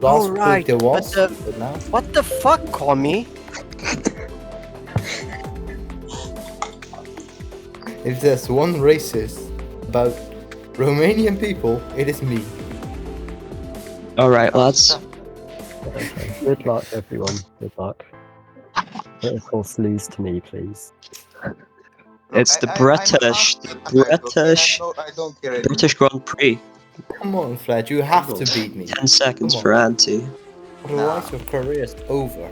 Last Oh, right, week there but was, the- but now. What the fuck, Commie? If there's one racist about Romanian people, it is me. Alright, lads. Okay. Good luck, everyone. Good luck. But of course, lose to me, please. It's the British British Grand Prix. Come on, Fred, you have to beat me. 10 seconds Come for on. Anti. Otherwise, your career is over.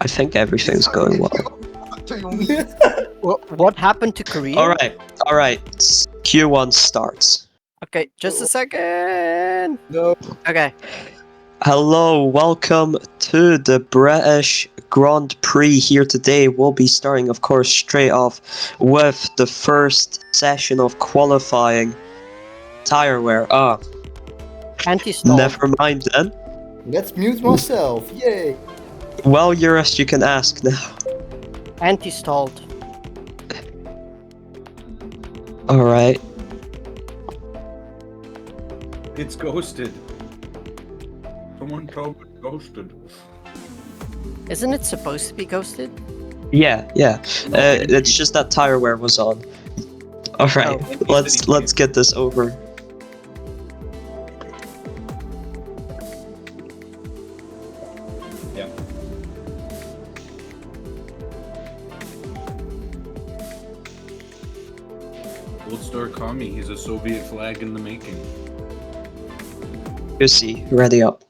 I think everything's going well. What happened to Korea? Alright. Q1 starts. Okay, just a second. No. Okay. Hello, welcome to the British Grand Prix here today. We'll be starting, of course, straight off with the first session of qualifying. Tire wear. Anti-stall. Never mind then. Let's mute myself. Yay. Well, Eurus, you can ask now. Anti-stalled. Alright. It's ghosted. Someone told me it's ghosted. Isn't it supposed to be ghosted? Yeah. It's just that tire wear was on. Alright, let's get this over. Yeah. Gold Star Kami, he's a Soviet flag in the making. Goosey, ready up.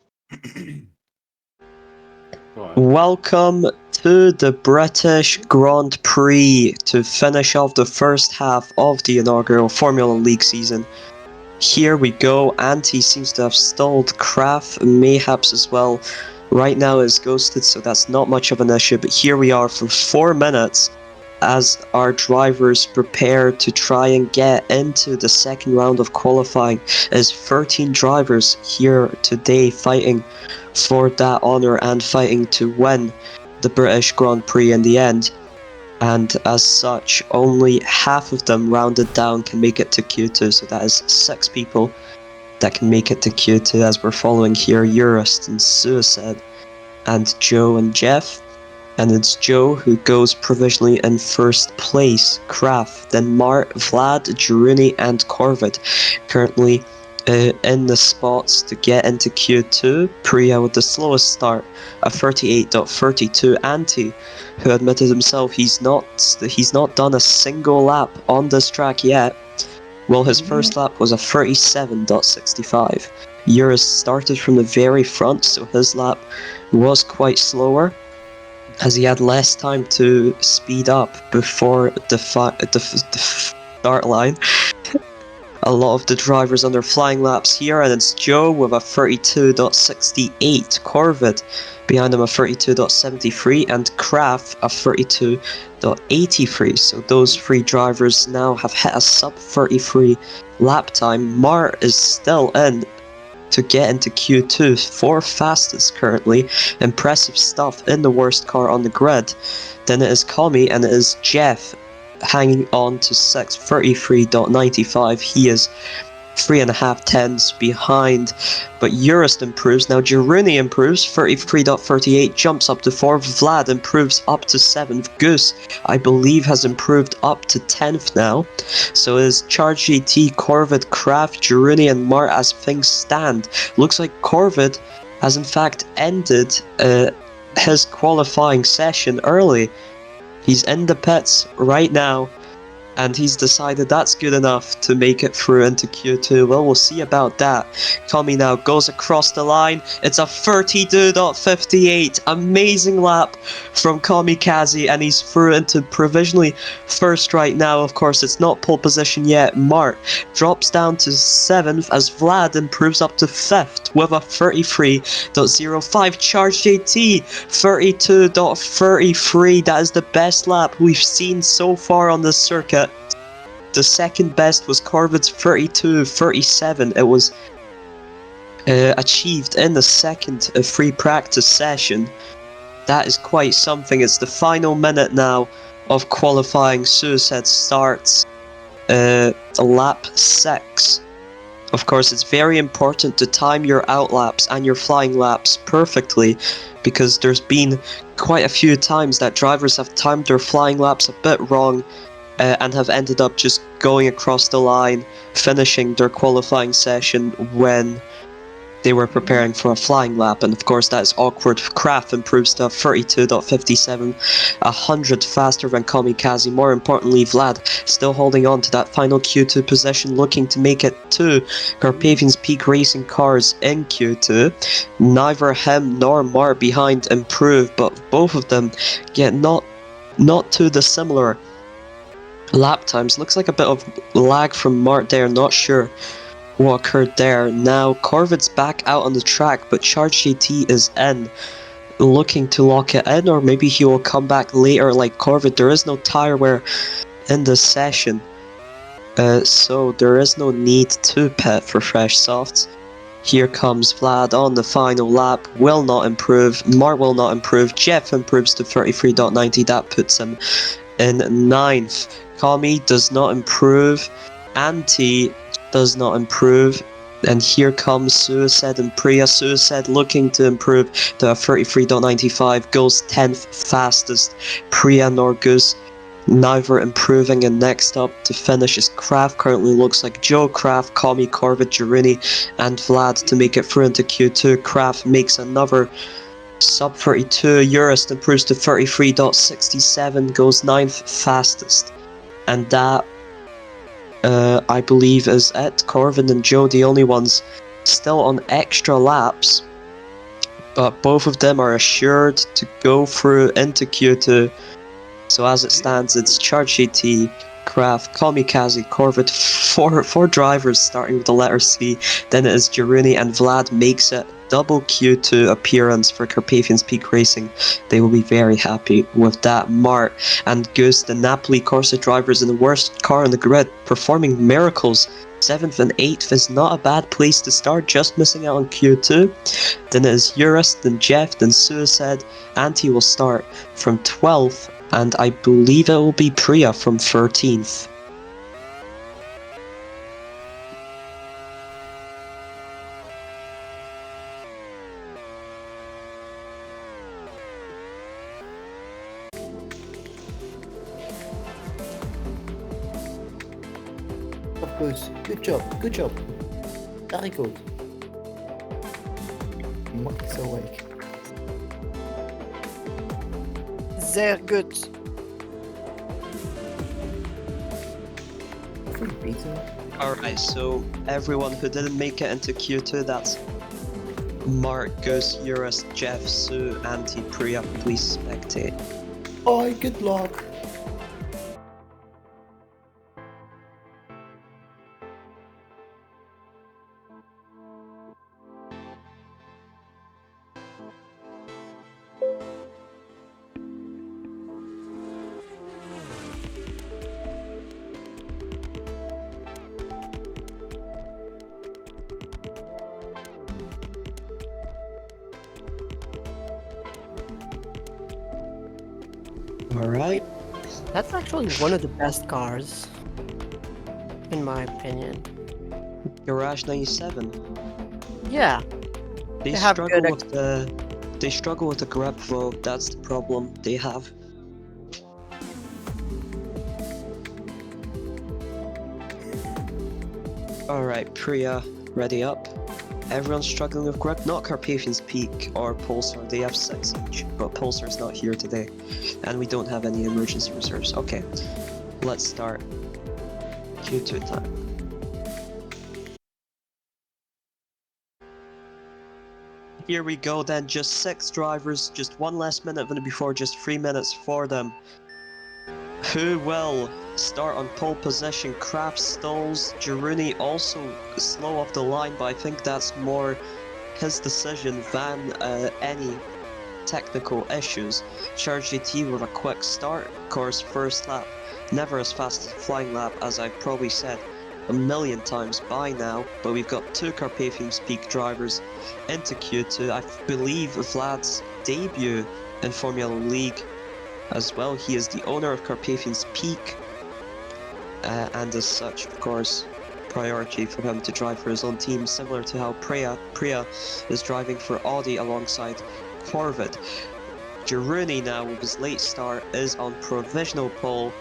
Go on. Welcome to the British Grand Prix to finish off the first half of the inaugural Formula League season. Here we go. Anti seems to have stalled. Kraft, mayhaps as well. Right now is ghosted, so that's not much of an issue. But here we are for 4 minutes as our drivers prepare to try and get into the second round of qualifying. As 13 drivers here today fighting for that honour and fighting to win the British Grand Prix in the end. And as such, only half of them rounded down can make it to Q2, so that is 6 people that can make it to Q2 as we're following here Eurus and Suicide and Joe and Jeff. And it's Joe who goes provisionally in first place, Kraft, then Mart, Vlad, Jaruni and Corvid currently in the spots to get into Q2. Priya with the slowest start, a 38.32. Anti, who admitted himself he's not done a single lap on this track yet. Well, his first lap was a 37.65. Eurus started from the very front, so his lap was quite slower, as he had less time to speed up before the start line. A lot of the drivers on their flying laps here, and it's Joe with a 32.68, Corvid behind him a 32.73, and Kraft a 32.83. So those 3 drivers now have hit a sub 33 lap time. Mart is still in to get into Q2, 4th fastest currently. Impressive stuff in the worst car on the grid. Then it is Kami and it is Jeff hanging on to 6th, 33.95. He is 3.5 tenths behind, but Eurus improves. Now Jaruni improves, 33.38, jumps up to 4th. Vlad improves up to 7th. Goose, I believe, has improved up to 10th now. So is Charge GT, Corvid, Kraft, Jaruni and Mart as things stand. Looks like Corvid has in fact ended his qualifying session early. He's in the pits right now, and he's decided that's good enough to make it through into Q2. Well, we'll see about that. Kami now goes across the line. It's a 32.58. Amazing lap from Kamikaze, and he's through into provisionally first right now. Of course, it's not pole position yet. Mart drops down to 7th as Vlad improves up to 5th with a 33.05. Charge JT, 32.33. That is the best lap we've seen so far on this circuit. The second best was Corvid's 32.37. It was achieved in the second free practice session. That is quite something. It's the final minute now of qualifying. Suicide starts lap 6. Of course, it's very important to time your out laps and your flying laps perfectly, because there's been quite a few times that drivers have timed their flying laps a bit wrong and have ended up just going across the line, finishing their qualifying session when they were preparing for a flying lap, and of course that is awkward. Kraft improves to 32.57, 100 faster than Kamikaze. More importantly, Vlad still holding on to that final Q2 position, looking to make it to Carpathian's Peak Racing cars in Q2. Neither him nor Mar behind improve, but both of them get not too dissimilar lap times. Looks like a bit of lag from Mart there, not sure what occurred there. Now Corvid's back out on the track, but Charge GT is in, looking to lock it in, or maybe he will come back later like Corvid. There is no tire wear in this session, so there is no need to pit for fresh softs. Here comes Vlad on the final lap, will not improve, Mart will not improve, Jeff improves to 33.90, that puts him in 9th. Kami does not improve, Anti does not improve, and here comes Suicide and Priya. Suicide looking to improve to a 33.95, goes 10th fastest. Priya nor Goose neither improving, and next up to finish is Kraft. Currently looks like Joe, Kraft, Kami, Corvid, Girini and Vlad to make it through into Q2. Kraft makes another sub 32, Eurist improves to 33.67, goes 9th fastest, and that I believe is it. Corvin and Joe the only ones still on extra laps, but both of them are assured to go through into Q2. So as it stands, it's Charge GT, Kraft, Kamikaze, Corvid, four drivers starting with the letter C. Then it is Girini, and Vlad makes it double Q2 appearance for Carpathian's Peak Racing. They will be very happy with that. Mart and Goose, the Napoli Corsa drivers in the worst car on the grid, performing miracles. 7th and 8th is not a bad place to start, just missing out on Q2. Then it is Eurus, then Jeff, then Suicide. Anti will start from 12th, and I believe it will be Priya from 13th. Of course, good job. Very good. Mark is awake. Sehr good. Free pizza. Alright, so everyone who didn't make it into Q2, that's Mark, Gus, Eurus, Jeff, Sue, Anti, Priya, please spectate. Bye, good luck. Alright. That's actually one of the best cars, in my opinion. Garage 97. Yeah, They They have struggle good with the grab flow, that's the problem they have. Alright, Priya, ready up. Everyone's struggling with grip, not Carpathian's Peak or Pulsar, they have 6 each, but Pulsar's not here today, and we don't have any emergency reserves. Okay, let's start. Q2 time. Here we go then, just 6 drivers, just 1 less minute than before, just 3 minutes for them. Who will start on pole position? Kraft stalls, Girini also slow off the line, but I think that's more his decision than any technical issues. Charge GT with a quick start, of course, first lap, never as fast as a flying lap, as I've probably said a million times by now, but we've got 2 Carpathian's Peak drivers into Q2. I believe Vlad's debut in Formula League as well. He is the owner of Carpathian's Peak, and as such, of course, priority for him to drive for his own team, similar to how Priya is driving for Audi alongside Corvid. Jiruni now, with his late start, is on provisional pole.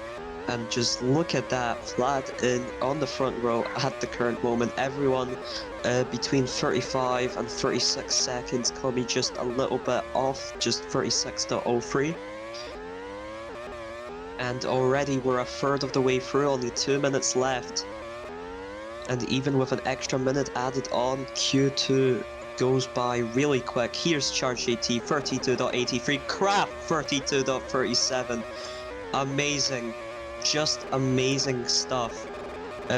And just look at that, Vlad on the front row at the current moment. Everyone between 35 and 36 seconds, Komi just a little bit off, just 36.03. And already we're a third of the way through, only 2 minutes left. And even with an extra minute added on, Q2 goes by really quick. Here's Charge AT 32.83, Kraft 32.37. Amazing. Just amazing stuff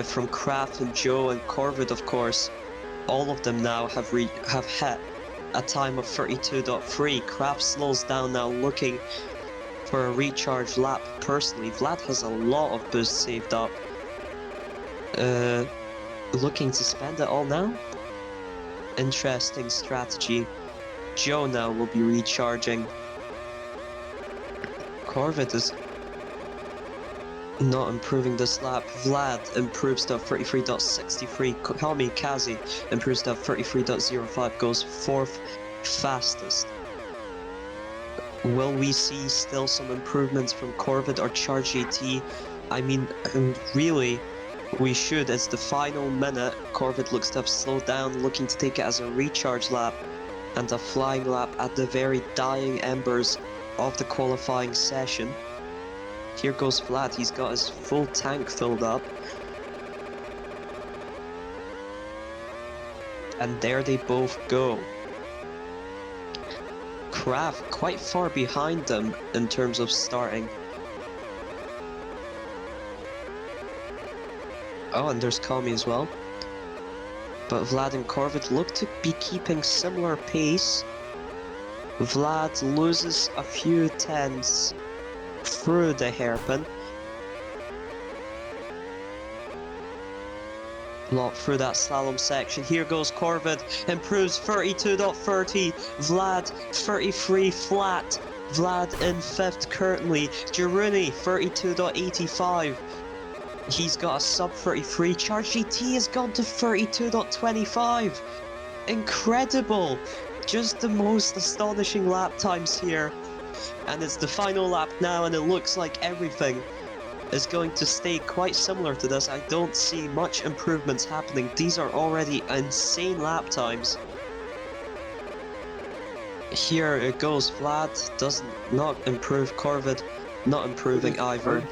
from Kraft and Joe and Corvid, of course. All of them now have hit a time of 32.3. Kraft slows down now, looking for a recharge lap. Personally, Vlad has a lot of boost saved up. Looking to spend it all now? Interesting strategy. Joe now will be recharging. Corvid is not improving this lap. Vlad improves to 33.63. Komi Kazi improves to 33.05, goes 4th fastest. Will we see still some improvements from Corvid or Charge AT? I mean, really, we should. It's the final minute. Corvid looks to have slowed down, looking to take it as a recharge lap and a flying lap at the very dying embers of the qualifying session. Here goes Vlad, he's got his full tank filled up. And there they both go. Kraft quite far behind them in terms of starting. Oh, and there's Komi as well. But Vlad and Corvid look to be keeping similar pace. Vlad loses a few tenths through the hairpin. Not through that slalom section. Here goes Corvid, improves 32.30. Vlad 33 flat. Vlad in 5th currently. Jiruni 32.85. He's got a sub 33. Charge GT has gone to 32.25. Incredible! Just the most astonishing lap times here. And it's the final lap now, and it looks like everything is going to stay quite similar to this. I don't see much improvements happening. These are already insane lap times. Here it goes. Vlad does not improve. Corvid not improving either.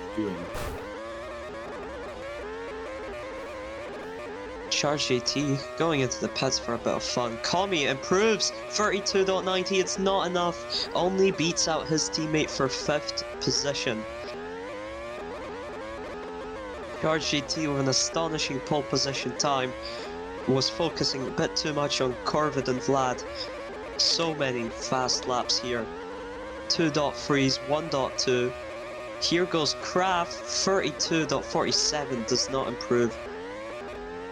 Charge JT going into the pits for a bit of fun. Komi improves 32.90. It's not enough. Only beats out his teammate for 5th position. Charge GT with an astonishing pole position time was focusing a bit too much on Corvid and Vlad. So many fast laps here. 2.3s, 1.2. Here goes Kraft, 32.47 does not improve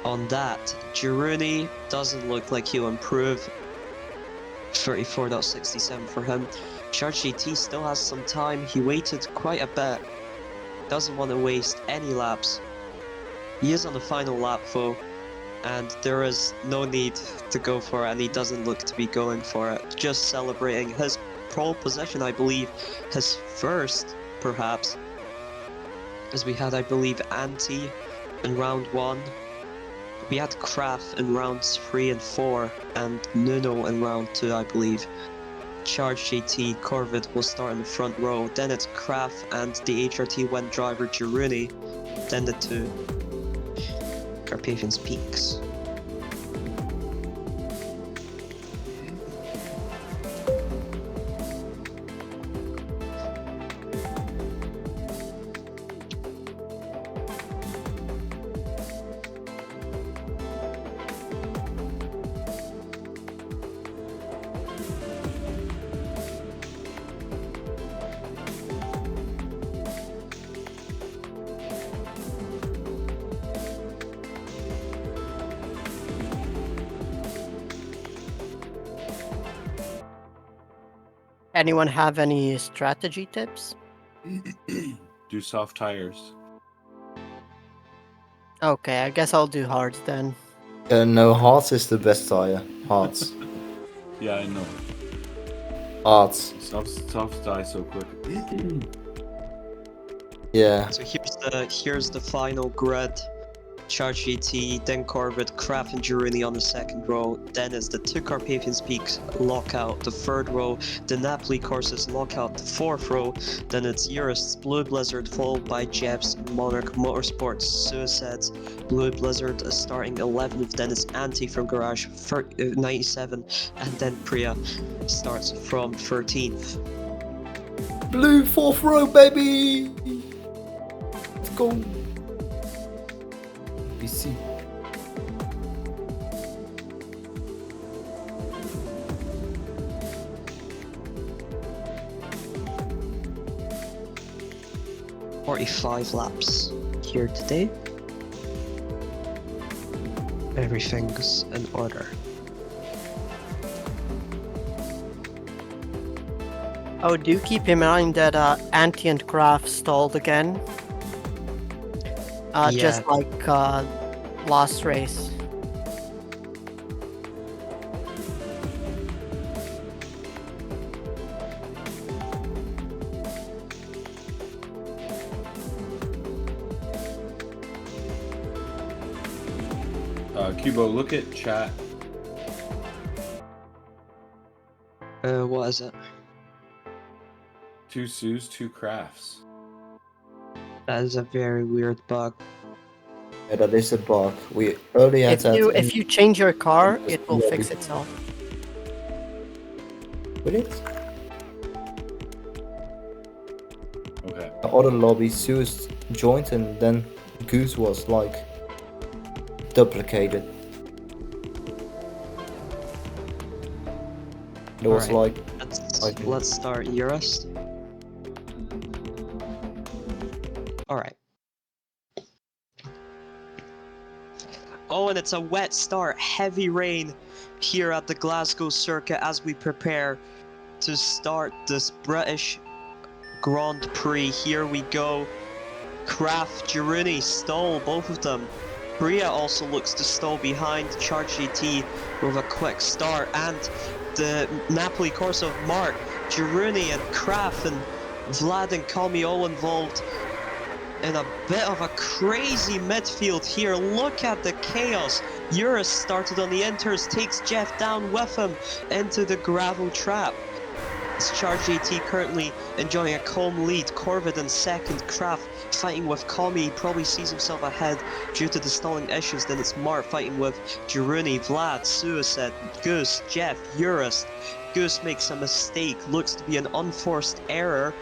on that. Jiruni doesn't look like he'll improve. 34.67 for him. Charge GT still has some time. He waited quite a bit. Doesn't want to waste any laps. He is on the final lap though, and there is no need to go for it, and he doesn't look to be going for it. Just celebrating his pole position, I believe, his first, perhaps, as we had, I believe, Anti in round 1. We had Kraft in rounds 3 and 4, and Nuno in round 2, I believe. Charge GT, Corvid will start in the front row, then it's Kraft and the HRT WEN driver Jiruni, then the two Carpathians Peaks. Anyone have any strategy tips? Do soft tires. Okay, I guess I'll do hards then. No, Hearts is the best tire. Hearts. Yeah, I know. Hearts. Softs die so quick. Yeah. So here's the final grid. Charge GT, then Corvette, Craft and Girouni on the second row. Then is the two Carpathian Peaks lockout, the third row. The Napoli courses lockout, the fourth row. Then it's Eurus, Blue Blizzard, followed by Jebs, Monarch, Motorsports, Suicides, Blue Blizzard starting 11th. Then it's Anti from Garage, 97, and then Priya starts from 13th. Blue 4th row, baby! Let's go. PC. "45 laps here today. Everything's in order." Oh, do keep in mind that Anti and Craft stalled again. Just Yeah. like last race. Kubo, look at chat. What is it? 2 Sues, 2 Crafts. That is a very weird bug. Yeah, that is a bug. We earlier had that. If you change your car, Just it will lobby. fix itself. Will it? Okay. The other lobby, Suez joined and then Goose was like duplicated. It was Alright. like Let's start Eurus. Alright. Oh, and it's a wet start. Heavy rain here at the Glasgow circuit as we prepare to start this British Grand Prix. Here we go. Craft, Girouni, stall, both of them. Priya also looks to stall behind Charge GT with a quick start, and the Napoli course of Mark, Girouni and Craft and Vlad and Kami all involved in a bit of a crazy midfield here. Look at the chaos. Eurus started on the enters, takes Jeff down with him into the gravel trap. It's Charge GT currently enjoying a calm lead. Corvid in second, Craft fighting with Kami. He probably sees himself ahead due to the stalling issues. Then it's Mark fighting with Girouni, Vlad, Suicide, Goose, Jeff, Eurus. Goose makes a mistake, looks to be an unforced error,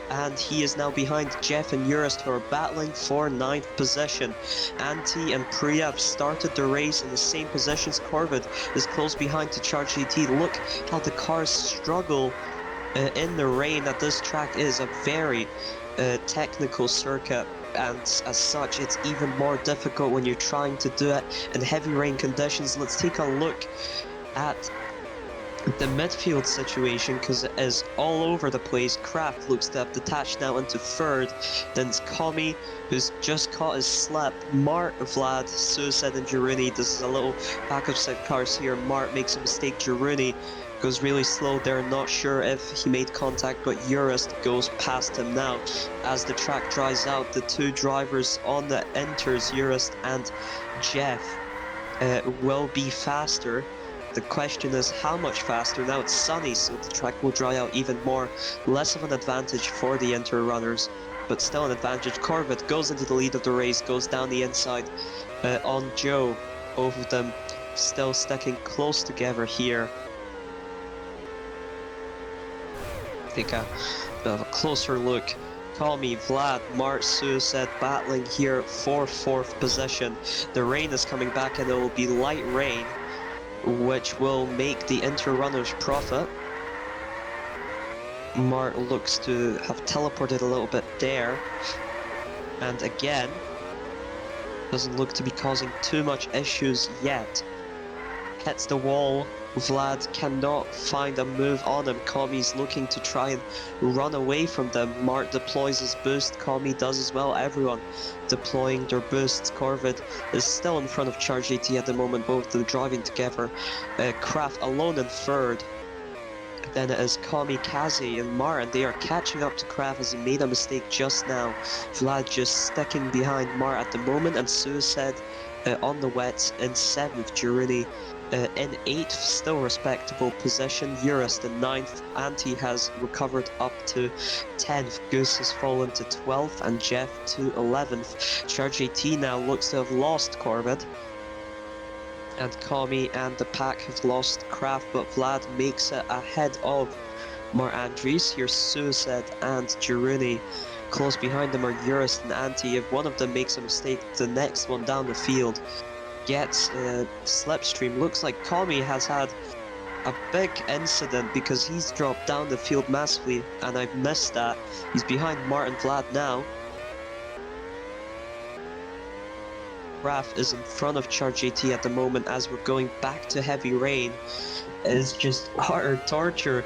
and he is now behind Jeff and Eurus, who are battling for 9th position. Anti and Priya have started the race in the same positions. Corvid is close behind to Charge GT. Look how the cars struggle in the rain. At this track is a very technical circuit, and as such it's even more difficult when you're trying to do it in heavy rain conditions. Let's take a look at the midfield situation, because it is all over the place. Craft looks to have detached now into third. Then it's Kami, who's just caught his slip. Mart, Vlad, Suicide and Girouni. This is a little back of side cars here. Mart makes a mistake. Girouni goes really slow there. Not sure if he made contact, but Eurus goes past him now. As the track dries out, the two drivers on the enters, Eurus and Jeff, will be faster. The question is how much faster. Now it's sunny, so the track will dry out even more. Less of an advantage for the Enter runners, but still an advantage. Corvette goes into the lead of the race, goes down the inside on Joe. Both of them still sticking close together here. Take a bit of a closer look. Kami, Vlad, Mart, Suicide battling here for 4th position. The rain is coming back and it will be light rain, which will make the Inter runners profit. Mart looks to have teleported a little bit there, and again doesn't look to be causing too much issues yet. Hits the wall Vlad cannot find a move on him. Kami's looking to try and run away from them. Mart deploys his boost. Kami does as well. Everyone deploying their boosts. Corvid is still in front of Charge AT at the moment. Both of them driving together. Kraft alone in third. Then it is Kami, Kazi, and Mart, and they are catching up to Kraft as he made a mistake just now. Vlad just sticking behind Mart at the moment, and Suicide on the wets in 7th. Girini in 8th, still respectable position. Eurus in 9th. Anti has recovered up to 10th. Goose has fallen to 12th, and Jeff to 11th. Charge AT now looks to have lost Corvid. And Kami and the pack have lost Kraft, but Vlad makes it ahead of Mar Andres. Here's Suicide and Girini. Close behind them are Eurus and Anti. If one of them makes a mistake, the next one down the field gets slipstream. Looks like Kami has had a big incident because he's dropped down the field massively, and I've missed that. He's behind Martin Vlad now. Kraft is in front of Charge AT at the moment as we're going back to heavy rain. It's just utter torture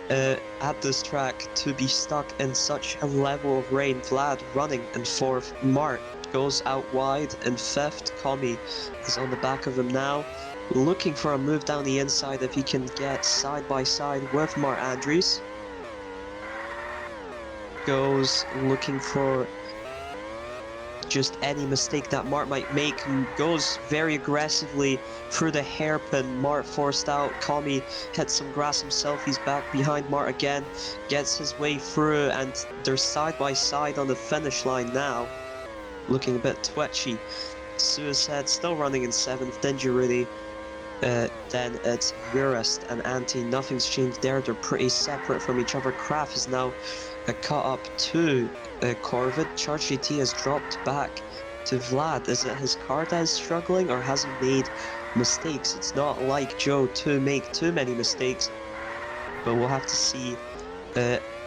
at this track to be stuck in such a level of rain. Vlad running in 4th. Mart goes out wide in 5th. Kami is on the back of him now, looking for a move down the inside if he can get side by side with Mart Andres. Goes looking for just any mistake that Mart might make, and goes very aggressively through the hairpin. Mart forced out. Kami hits some grass himself. He's back behind Mart again, gets his way through, and they're side by side on the finish line now. Looking a bit twitchy. Suicide still running in 7th, then Girini. Then it's Eurus and Anti. Nothing's changed there. They're pretty separate from each other. Kraft is now cut up to Corvid. Charge AT has dropped back to Vlad. Is it his car that is struggling, or has he made mistakes? It's not like Joe to make too many mistakes, but we'll have to see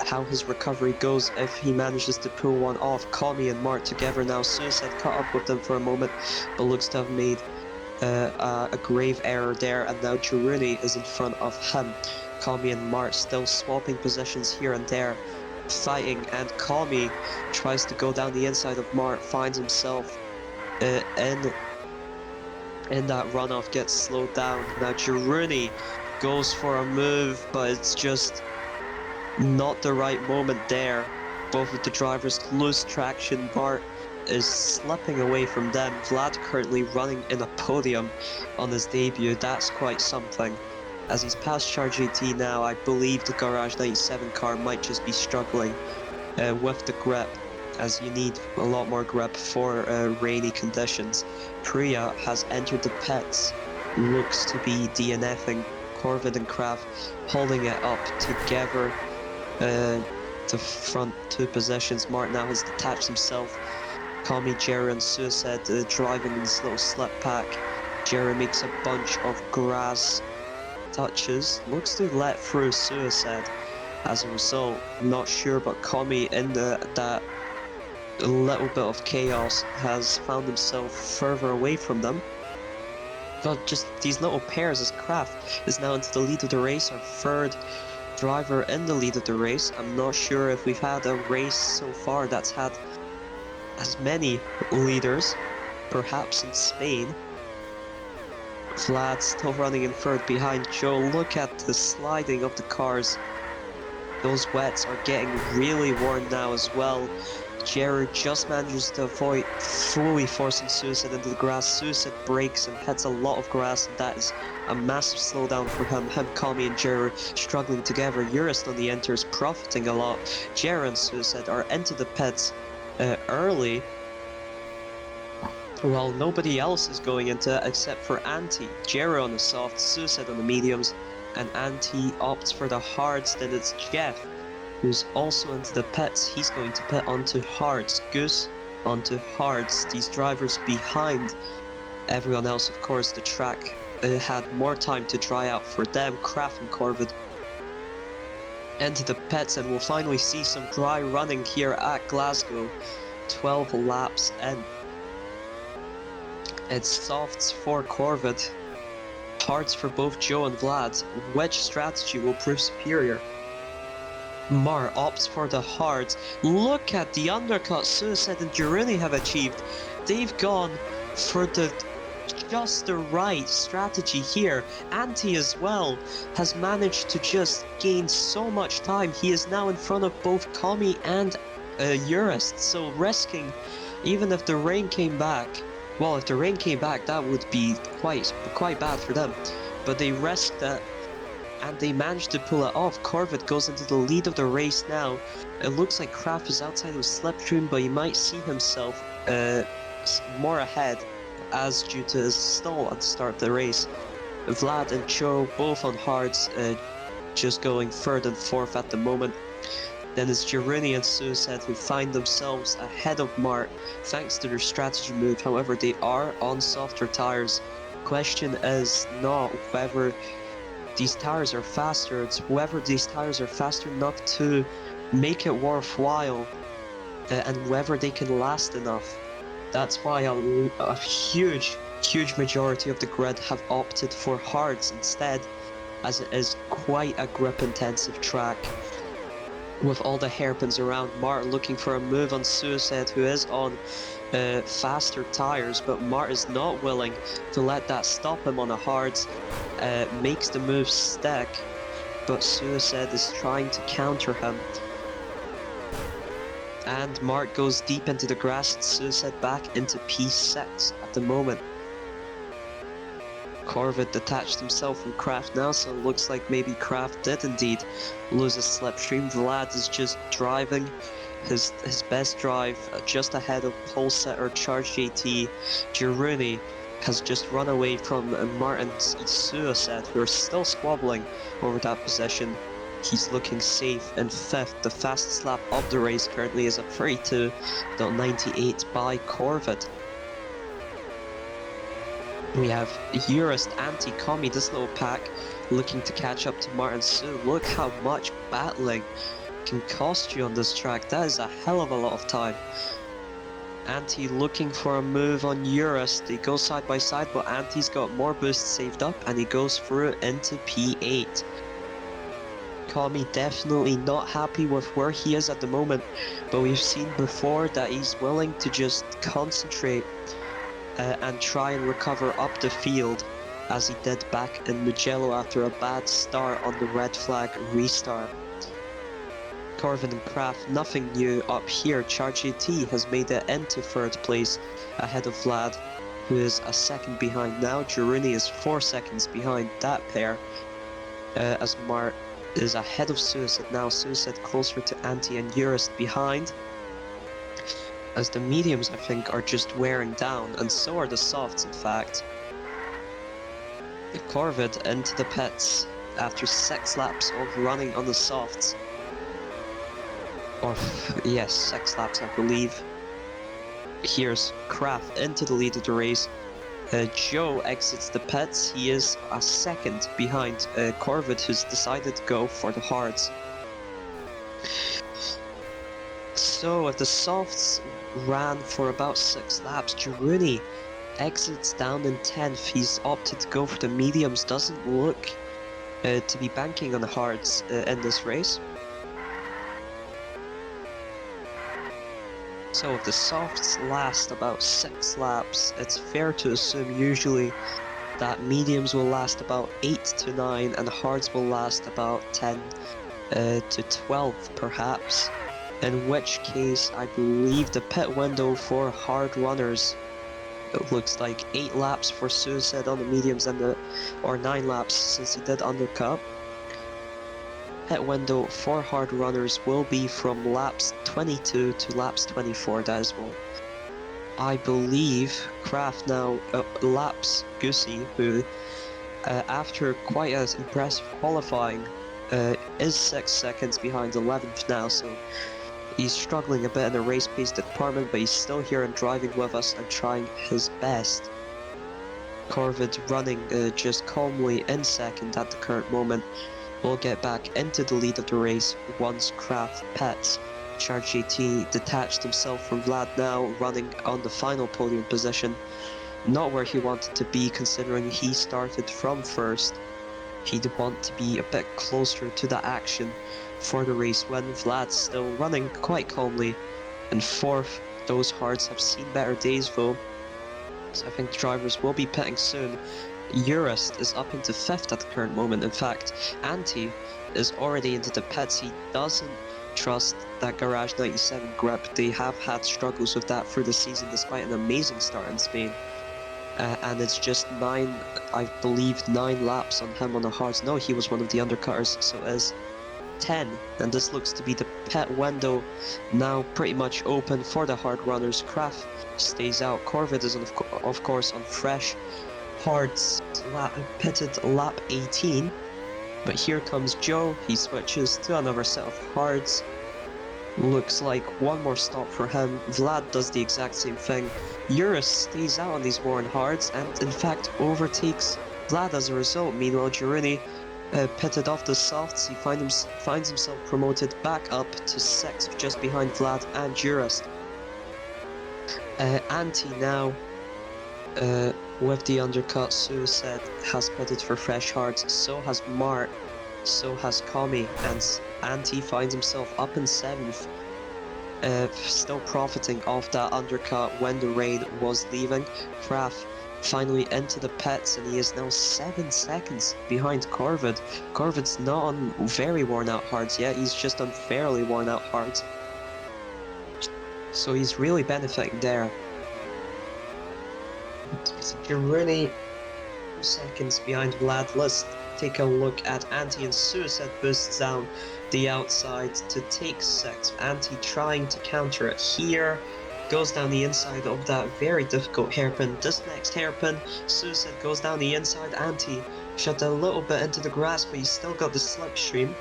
how his recovery goes if he manages to pull one off. Kami and Mart together now. Suicide caught up with them for a moment, but looks to have made a grave error there, and now Girini is in front of him. Kami and Mart still swapping positions here and there, fighting, and Kami tries to go down the inside of Mart, finds himself in that runoff, gets slowed down. Now Girini goes for a move, but it's just not the right moment there. Both of the drivers lose traction. Mart is slipping away from them. Vlad currently running in a podium on his debut. That's quite something. As he's past Charge AT now, I believe the Garage 97 car might just be struggling with the grip, as you need a lot more grip for rainy conditions. Priya has entered the pits, looks to be DNFing. Corvid and Kraft holding it up together. The front two positions. Mart now has detached himself. Kami, Jerry and Suicide driving in this little slip pack. Jerry makes a bunch of grass touches, looks to let through Suicide as a result. I'm not sure, but Kami in that little bit of chaos has found himself further away from them. But just these little pairs, as Kraft is now into the lead of the race, our third driver in the lead of the race. I'm not sure if we've had a race so far that's had as many leaders, perhaps in Spain. Vlad still running in third behind Joe. Look at the sliding of the cars. Those wets are getting really worn now as well. Jared just manages to avoid fully forcing Suicide into the grass. Suicide breaks and hits a lot of grass, and that is a massive slowdown for him. Kami and Jared struggling together. Eurus on the enters, profiting a lot. Jared and Suicide are into the pits early, while nobody else is going into it except for Anti. Jared on the soft, Suicide on the mediums, and Anti opts for the hards. Then it's Jeff, who's also into the pits. He's going to pit onto hards. Goose onto hards. These drivers behind everyone else, of course. The track had more time to dry out for them. Kraft and Corvid into the pits, and we'll finally see some dry running here at Glasgow. 12 laps in. It's softs for Corvid. Hards for both Joe and Vlad. Which strategy will prove superior? Mar opts for the hards. Look at the undercut Suicide and Jiruni have achieved. They've gone for just the right strategy here. Anti as well has managed to just gain so much time. He is now in front of both Kami and Urist, so risking, even if the rain came back, well, if the rain came back, that would be quite bad for them. But they risked that, and they managed to pull it off. Corvid goes into the lead of the race now. It looks like Kraft is outside of Slipstream, but he might see himself more ahead as due to his stall at the start of the race. Vlad and Joe both on hards, just going third and fourth at the moment. Then it's Jiruni and Suicide who find themselves ahead of Mart thanks to their strategy move. However, they are on softer tires. Question is not whether these tires are faster, it's whether these tires are faster enough to make it worthwhile and whether they can last enough. That's why a huge majority of the grid have opted for hards instead, as it is quite a grip intensive track. With all the hairpins around, Mart looking for a move on Suicide, who is on faster tires, but Mart is not willing to let that stop him on the hards. Makes the move stick, but Suicide is trying to counter him. And Mart goes deep into the grass, and Suicide back into P6 at the moment. Corvid detached himself from Kraft now, so it looks like maybe Kraft did indeed lose his slipstream. Vlad is just driving his best drive just ahead of Polesetter, Charge JT. Jiruni has just run away from Martin's Suicide, who are still squabbling over that position. He's looking safe in fifth. The fastest lap of the race currently is a 32.98 by Corvid. We have Urist anti-Kami, this little pack, looking to catch up to Martin Su. Look how much battling can cost you on this track. That is a hell of a lot of time. Anti looking for a move on Urist. They go side by side, but Anti's got more boosts saved up and he goes through into P8. Kami definitely not happy with where he is at the moment, but we've seen before that he's willing to just concentrate and try and recover up the field, as he did back in Mugello after a bad start on the red flag restart. Corvin and Kraft, nothing new up here. Charge AT has made it into third place ahead of Vlad, who is a second behind now. Jiruni is 4 seconds behind that pair, as Mart is ahead of Suicide now. Suicide closer to Anti and Urist behind, as the mediums I think are just wearing down, and so are the softs in fact. Corvid into the pits after 6 laps of running on the softs. Or yes, 6 laps I believe. Here's Kraft into the lead of the race. Joe exits the pits. He is a second behind Corvid, who's decided to go for the hards. So if the softs ran for about 6 laps, Jiruni exits down in 10th. He's opted to go for the mediums. Doesn't look to be banking on the hards in this race. So if the softs last about 6 laps, it's fair to assume usually that mediums will last about 8 to 9 and hards will last about 10 to 12 perhaps. In which case I believe the pit window for hard runners, it looks like 8 laps for Suicide on the mediums and or 9 laps since he did undercut. Pit window for hard runners will be from laps 22 to laps 24. That is what I believe. Kraft now laps Goosey, who after quite an impressive qualifying is 6 seconds behind 11th now, so he's struggling a bit in the race pace department, but he's still here and driving with us and trying his best. Corvid running just calmly in second at the current moment. We'll get back into the lead of the race once Kraft pits. Charge JT detached himself from Vlad now, running on the final podium position. not where he wanted to be, considering he started from first. He'd want to be a bit closer to the action for the race when Vlad's still running quite calmly. And fourth, those hards have seen better days though, so I think drivers will be pitting soon. Eurust is up into 5th at the current moment. In fact, Anti is already into the pits. He doesn't trust that Garage 97 grip. They have had struggles with that through the season despite an amazing start in Spain. And it's just 9 laps on him on the hards. No, he was one of the undercutters, so it is 10. And this looks to be the pit window now pretty much open for the hard runners. Kraft stays out. Corvid is of course on fresh hards, pitted lap 18. But here comes Joe. He switches to another set of hards. Looks like one more stop for him. Vlad does the exact same thing. Eurus stays out on these worn hards and in fact overtakes Vlad as a result. Meanwhile, Girouni pitted off the softs. He finds himself promoted back up to 6th, just behind Vlad and Eurus. Anti now with the undercut. Suicide has pitted for fresh hards. So has Mart. So has Kami, and Anti finds himself up in 7th, still profiting off that undercut when the rain was leaving. Kraft finally into the pits, and he is now 7 seconds behind Corvid. Corvid's not on very worn out hards yet, he's just on fairly worn out hards. So he's really benefiting there. Girouni 2 seconds behind Vlad. Let's take a look at Anti, and Suicide boosts down the outside to take 6th. Anti trying to counter it here, goes down the inside of that very difficult hairpin. This next hairpin, Suicide goes down the inside. Anti shut a little bit into the grass, but he's still got the slipstream.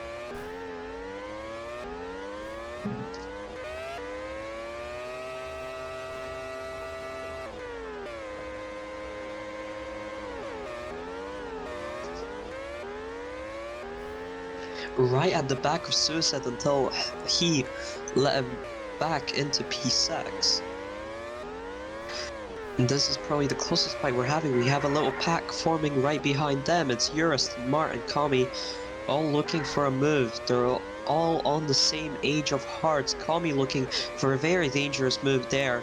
Right at the back of Suicide until he let him back into P6. And this is probably the closest fight we're having. We have a little pack forming right behind them. It's Eurus, Mart and Kami all looking for a move. They're all on the same age of hearts. Kami looking for a very dangerous move there.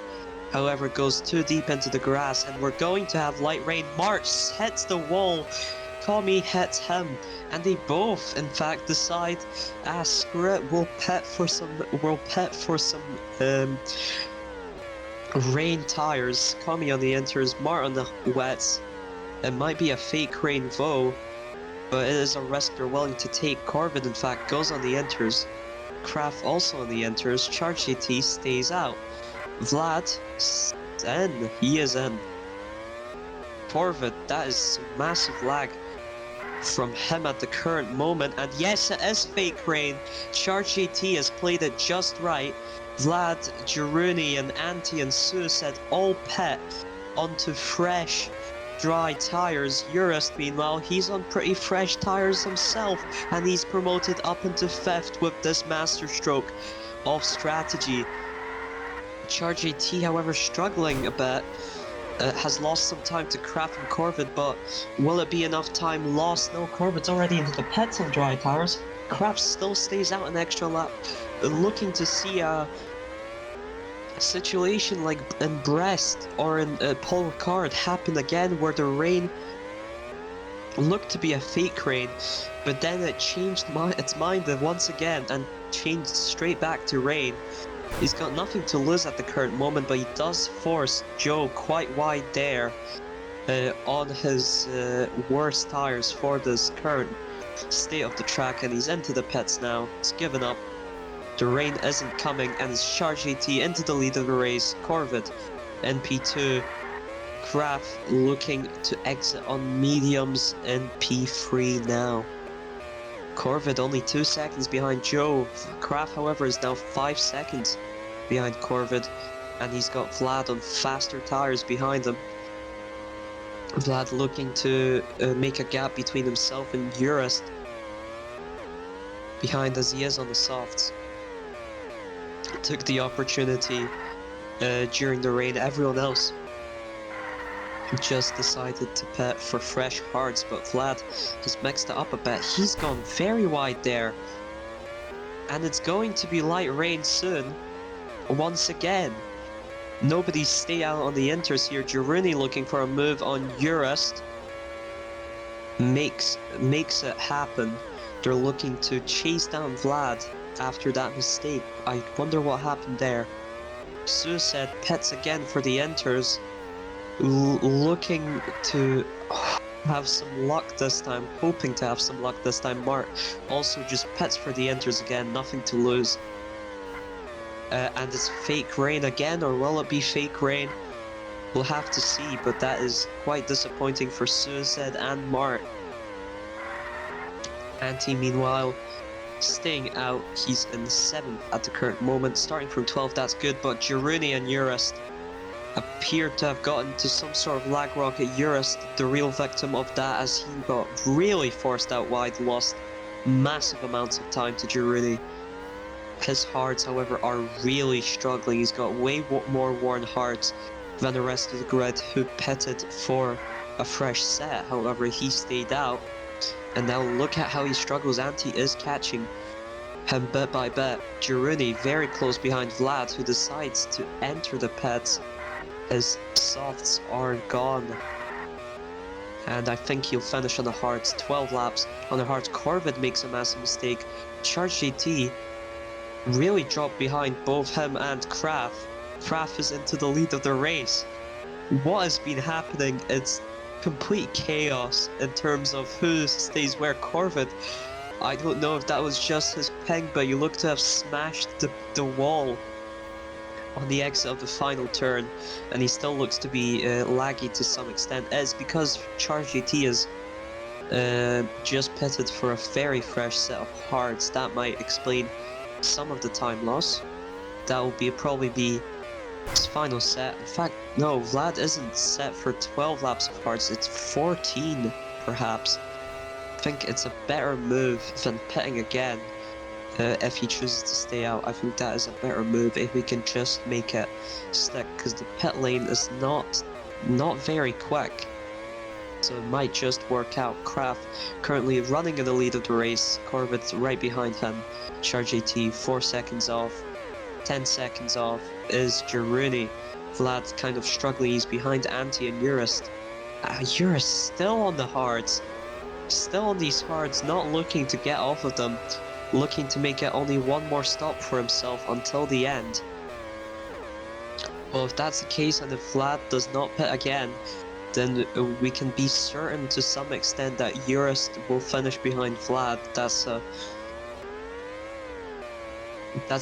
However, goes too deep into the grass and we're going to have light rain. Mart hits the wall. Kami hits him, and they both, in fact, decide, screw it, we'll pit for some rain tires. Kami on the inters, Mart on the wets. It might be a fake rain though, but it is a risk they're willing to take. Corvid, in fact, goes on the inters. Kraft also on the inters. Charge JT stays out. Vlad in. He is in. Corvid, that is massive lag from him at the current moment, and yes, it is fake rain. Charge JT has played it just right. Vlad, Girouni and Anti and Suicide all pit onto fresh, dry tires. Eurus, meanwhile, he's on pretty fresh tires himself, and he's promoted up into 5th with this master stroke of strategy. Charge JT, however, struggling a bit. Has lost some time to Kraft and Corvid, but will it be enough time lost? No, Corvid's already into the pits on dry tires. Kraft still stays out an extra lap, looking to see a situation like in Brest or in Paul Ricard happen again, where the rain looked to be a fake rain, but then it changed its mind once again and changed straight back to rain. He's got nothing to lose at the current moment, but he does force Joe quite wide there on his worst tires for this current state of the track, and he's into the pits now. He's given up. The rain isn't coming, and it's Charge AT into the lead of the race. Corvid, NP2. Kraft looking to exit on mediums in P3 now. Corvid only 2 seconds behind Joe. Kraft, however, is now 5 seconds behind Corvid, and he's got Vlad on faster tires behind him. Vlad looking to make a gap between himself and Eurus, behind as he is on the softs. Took the opportunity during the rain. Everyone else just decided to pit for fresh hards, but Vlad has mixed it up a bit. He's gone very wide there. And it's going to be light rain soon. Once again. Nobody stay out on the inters here. Jiruni looking for a move on Urust. Makes it happen. They're looking to chase down Vlad after that mistake. I wonder what happened there. Suicide pits again for the inters. Looking to have some luck this time, hoping to have some luck this time. Mart also just pits for the enters again, nothing to lose. And it's fake rain again, or will it be fake rain? We'll have to see, but that is quite disappointing for Suicide and Mart. Anti, meanwhile, staying out. He's in 7th at the current moment, starting from 12th, that's good, but Jiruni and Urust appeared to have gotten to some sort of lag rocket. Urust, the real victim of that, as he got really forced out wide, lost massive amounts of time to Jiruni. His hards, however, are really struggling. He's got way more worn hards than the rest of the grid, who pitted for a fresh set. However, he stayed out, and now look at how he struggles. Anti is catching him bit by bit. Jiruni very close behind Vlad, who decides to enter the pits. His softs are gone. And I think he'll finish on the hards. 12 laps on the hards. Corvid makes a massive mistake. Charge GT really dropped behind both him and Kraf. Kraf is into the lead of the race. What has been happening? It's complete chaos in terms of who stays where. Corvid, I don't know if that was just his ping, but you look to have smashed the wall on the exit of the final turn, and he still looks to be laggy to some extent. It's because Charge GT is just pitted for a very fresh set of hards. That might explain some of the time loss. That will probably be his final set. In fact, no, Vlad isn't set for 12 laps of hards, it's 14 perhaps. I think it's a better move than pitting again. If he chooses to stay out, I think that is a better move if we can just make it stick, because the pit lane is not very quick. So it might just work out. Kraft currently running in the lead of the race. Corvid's right behind him. Charge AT 4 seconds off. 10 seconds off is Jiruni. Vlad's kind of struggling. He's behind Anti and Urust. Urust still on the hards. Still on these hards, not looking to get off of them. Looking to make it only one more stop for himself until the end. Well, if that's the case, and if Vlad does not pit again, then we can be certain to some extent that Urust will finish behind Vlad. That's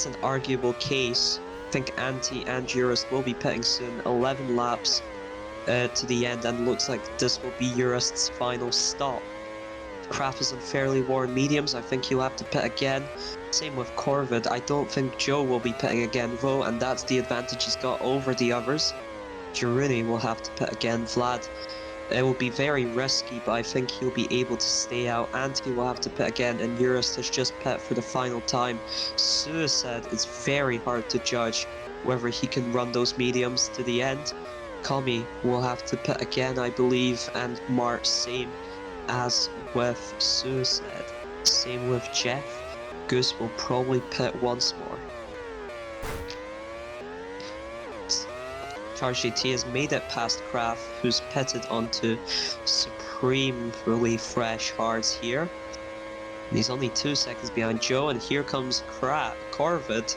an arguable case. I think Anti and Urust will be pitting soon. 11 laps to the end, and looks like this will be Urust's final stop. Kraft is on fairly worn mediums. I think he'll have to pit again. Same with Corvid. I don't think Joe will be pitting again though, and that's the advantage he's got over the others. Jiruni will have to pit again. Vlad, it will be very risky, but I think he'll be able to stay out. Anti will have to pit again, and Urust has just pit for the final time. Suicide is very hard to judge whether he can run those mediums to the end. Kami will have to pit again, I believe, and Mart same as with Suicide. Same with Jeff. Goose will probably pit once more. Charge GT has made it past Kraft, who's pitted onto supremely fresh hards here. And he's only 2 seconds behind Joe, and here comes Corvid.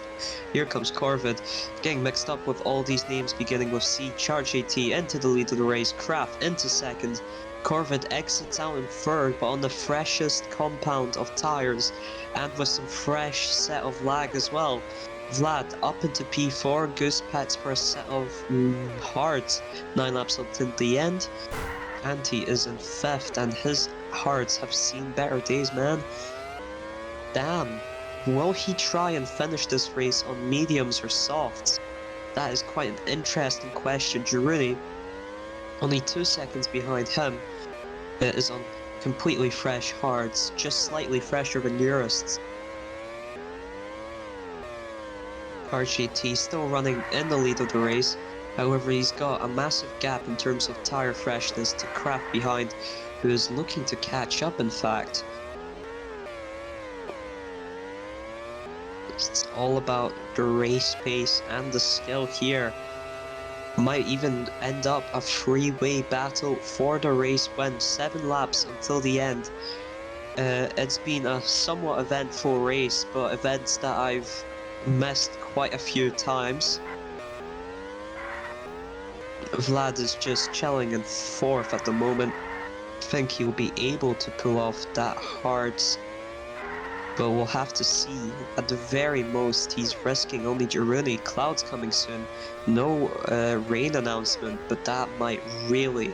Here comes Corvid, getting mixed up with all these names beginning with C. Charge GT into the lead of the race, Kraft into second. Corvid exits out in third, but on the freshest compound of tyres, and with some fresh set of lag as well. Vlad up into P4, Goose pits for a set of hards, 9 laps until the end. Anti is in 5th, and his hards have seen better days, man. Damn, will he try and finish this race on mediums or softs? That is quite an interesting question. Jiruni, only 2 seconds behind him, is on completely fresh hards, just slightly fresher than Urust's. RGT still running in the lead of the race. However, he's got a massive gap in terms of tire freshness to Kraft behind, who is looking to catch up, in fact. It's all about the race pace and the skill here. Might even end up a three-way battle for the race win. 7 laps until the end. It's been a somewhat eventful race, but events that I've missed quite a few times. Vlad is just chilling in 4th at the moment. I think he'll be able to pull off that hard, but we'll have to see. At the very most, he's risking only Jiruni. Clouds coming soon. No rain announcement, but that might really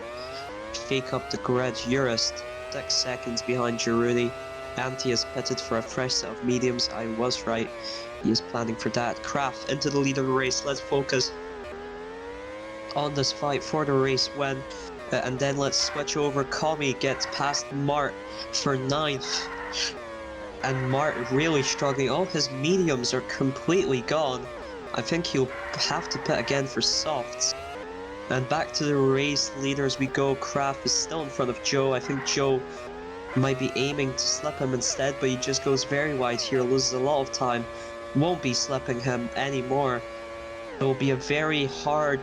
shake up the grid. Jurist 6 seconds behind Jiruni. Anti is pitted for a fresh set of mediums. I was right. He is planning for that. Kraft into the lead of the race. Let's focus on this fight for the race win. And then let's switch over. Kami gets past Mart for 9th. And Mart really struggling. All his mediums are completely gone. I think he'll have to pit again for softs. And back to the race leaders we go. Kraft is still in front of Joe. I think Joe might be aiming to slip him instead, but he just goes very wide here, loses a lot of time. Won't be slipping him anymore. It will be very hard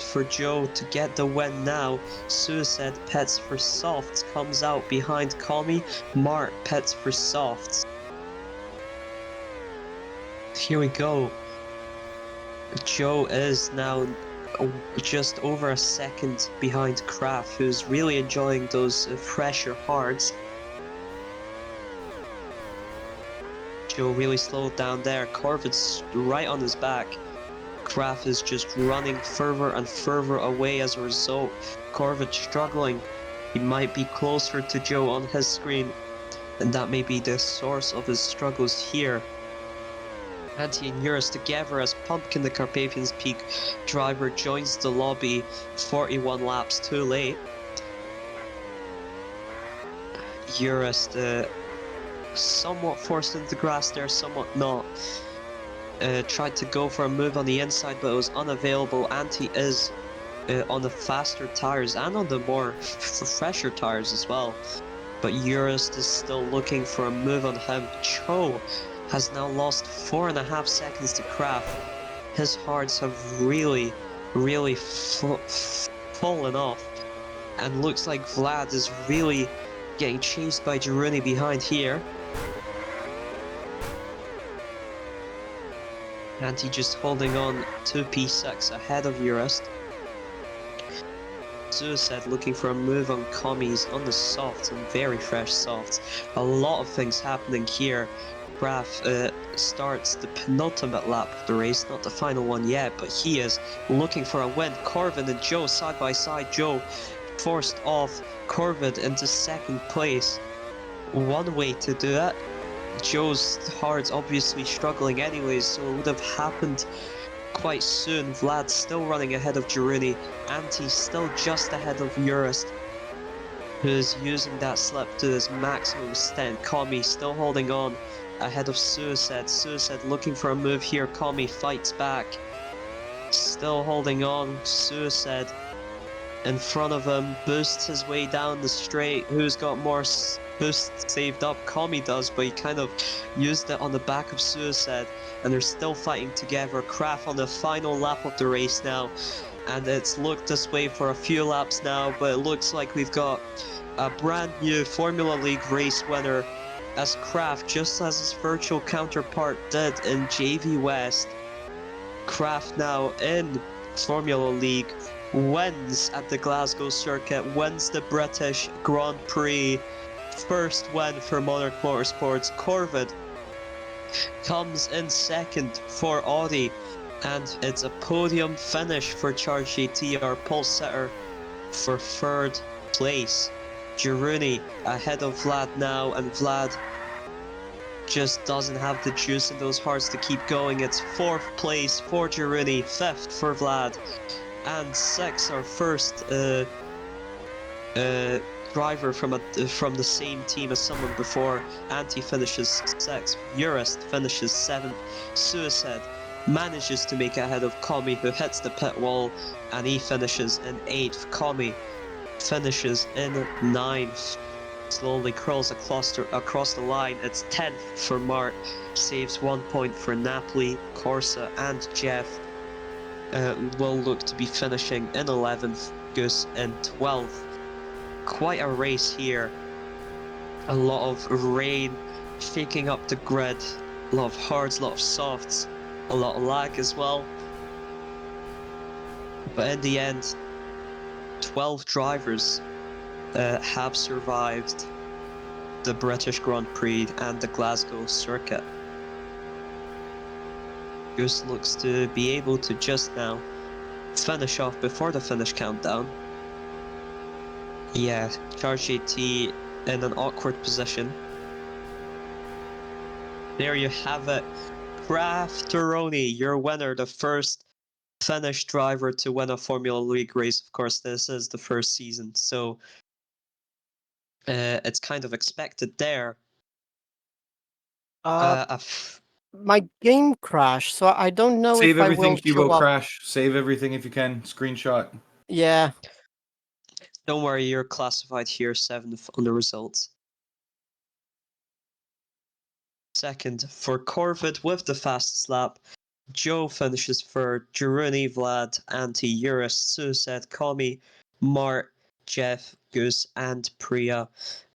for Joe to get the win now. Suicide pits for softs, comes out behind Kami. Mart pits for softs. Here we go. Joe is now just over a second behind Kraft, who's really enjoying those fresher hards. Joe really slowed down there. Corvid's right on his back. Kraft is just running further and further away as a result. Corvid struggling. He might be closer to Joe on his screen, and that may be the source of his struggles here. Anti and Eurus together as Pumpkin, the Carpathians Peak driver, joins the lobby 41 laps too late. Eurus somewhat forced into the grass there, somewhat not. Tried to go for a move on the inside, but it was unavailable. Anti is on the faster tires and on the more fresher tires as well. But Eurus is still looking for a move on him. Cho has now lost 4.5 seconds to Kraft. His hards have really fallen off. And looks like Vlad is really getting chased by Jiruni behind here. Anti just holding on to P6 ahead of Eurus. Suicide looking for a move on Kami's on the softs, and very fresh softs. A lot of things happening here. Kraft starts the penultimate lap of the race, not the final one yet, but he is looking for a win. Corvid and Joe side by side. Joe forced off Corvid into 2nd place. One way to do it. Joe's hards obviously struggling anyways, so it would have happened quite soon. Vlad still running ahead of Jiruni. Anti still just ahead of Eurus, who's using that slip to his maximum extent. Kami still holding on ahead of Suicide. Suicide looking for a move here. Kami fights back. Still holding on. Suicide in front of him, boosts his way down the straight. Who's got more boosts saved up? Kami does, but he kind of used it on the back of Suicide, and they're still fighting together. Kraft on the final lap of the race now, and it's looked this way for a few laps now, but it looks like we've got a brand new Formula League race winner, as Kraft, just as his virtual counterpart did in JV West. Kraft now in Formula League wins at the Glasgow circuit, wins the British Grand Prix. First win for Monarch Motorsports. Corvid comes in 2nd for Audi, and it's a podium finish for Charge GT, our pole sitter, for 3rd place. Jiruni ahead of Vlad now, and Vlad just doesn't have the juice in those hearts to keep going. It's 4th place for Jiruni, 5th for Vlad, and 6th, our first driver from the same team as someone before. Anti finishes 6th, Eurus finishes 7th, Suicide manages to make ahead of Kami, who hits the pit wall, and he finishes in 8th. Kami finishes in 9th. Slowly crawls across the line. It's 10th for Mart. Saves 1 point for Napoli, Corsa, and Jeff. Will look to be finishing in 11th. Goose in 12th. Quite a race here. A lot of rain shaking up the grid. A lot of hards, a lot of softs, a lot of lag as well. But in the end, 12 drivers have survived the British Grand Prix and the Glasgow circuit. Goose looks to be able to just now finish off before the finish countdown. Yeah, Charge AT in an awkward position. There you have it. Crafteroni, your winner, the first Finnish driver to win a Formula League race. Of course, this is the first season, so it's kind of expected there. My game crashed, so I don't know Save if I everything, will show Cubo up. Crash. Save everything if you can. Screenshot. Yeah. Don't worry, you're classified here 7th on the results. Second for Corvid with the fastest lap. Joe finishes third. Jeruni, Vlad, Anti, Eurus, Suicide, Kami, Mart, Jeff, Goose, and Priya